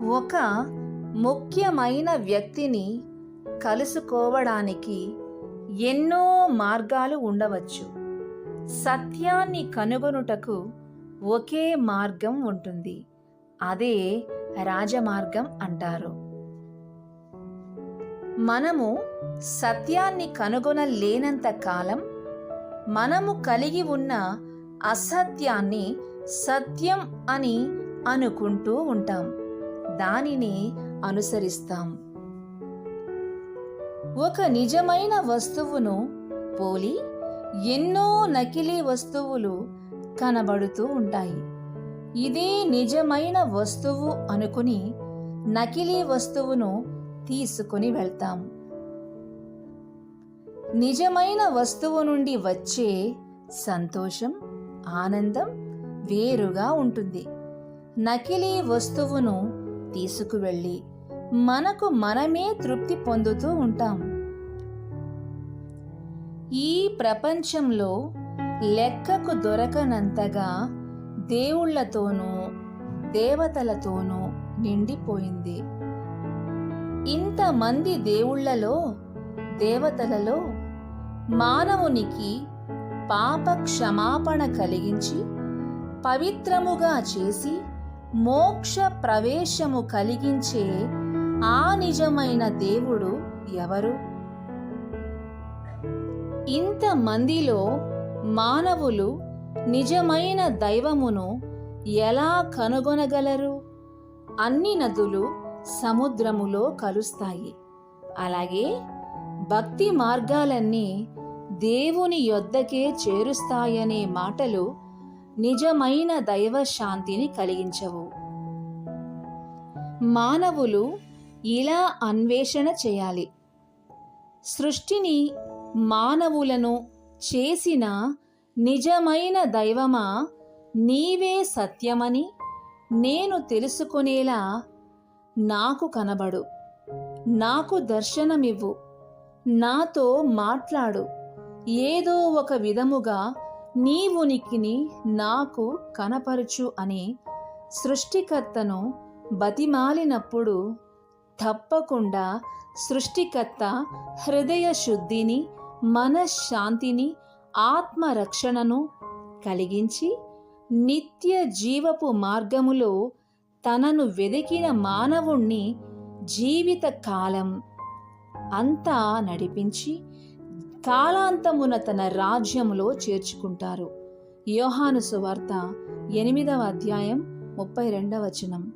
ఒక ముఖ్యమైన వ్యక్తిని కలుసుకోవడానికి ఎన్నో మార్గాలు ఉండవచ్చు. సత్యాన్ని కనుగొనుటకు ఒకే మార్గం ఉంటుంది. అదే రాజమార్గం అంటారు. మనము సత్యాన్ని కనుగొనలేనంత కాలం మనము కలిగి ఉన్న అసత్యాన్ని సత్యం అని అనుకుంటూ ఉంటాం. దానిని అనుసరిస్తాం. ఒక నిజమైన వస్తువును పోలి ఎన్నో నకిలీ వస్తువులు కనబడుతూ ఉంటాయి. ఇదే నిజమైన వస్తువు అనుకుని నకిలీ వస్తువును తీసుకుని వెళ్తాం. నిజమైన వస్తువు నుండి వచ్చే సంతోషం, ఆనందం వేరుగా ఉంటుంది. నకిలీ వస్తువును తీసుకువెళ్ళి మనకు మనమే తృప్తి పొందుతూ ఉంటాం. ఈ ప్రపంచంలో లెక్కకు దొరకనంతగా దేవుళ్లతోనూ దేవతలతోనూ నిండిపోయింది. ఇంతమంది దేవుళ్లలో దేవతలలో మానవునికి పాప క్షమాపణ కలిగించి పవిత్రముగా చేసి మోక్ష ప్రవేశము కలిగించే ఆ నిజమైన దేవుడు ఎవరు? ఇంతమందిలో మానవులు నిజమైన దైవమును ఎలా కనుగొనగలరు? అన్ని నదులు సముద్రములో కలుస్తాయి. అలాగే భక్తి మార్గాలన్నీ దేవుని యొద్దకే చేరుస్తాయనే మాటలు నిజమైన దైవ శాంతిని కలిగించవు. మానవులు ఇలా అన్వేషణ చేయాలి. సృష్టిని మానవులను చేసిన నిజమైన దైవమా, నీవే సత్యమని నేను తెలుసుకునేలా నాకు కనబడు, నాకు దర్శనమివ్వు, నాతో మాట్లాడు, ఏదో ఒక విధముగా నీ ఉనికిని నాకు కనపరుచు అని సృష్టికర్తను బతిమాలినప్పుడు తప్పకుండా సృష్టికర్త హృదయ శుద్ధిని, మనశ్శాంతిని, ఆత్మరక్షణను కలిగించి నిత్య జీవపు మార్గములో తనను వెదికిన మానవుణ్ణి జీవిత కాలం అంతా నడిపించి కాలాంతమున తన రాజ్యములో చేర్చుకుంటారు. యోహాను సువార్త 8వ అధ్యాయం 32వ వచనం.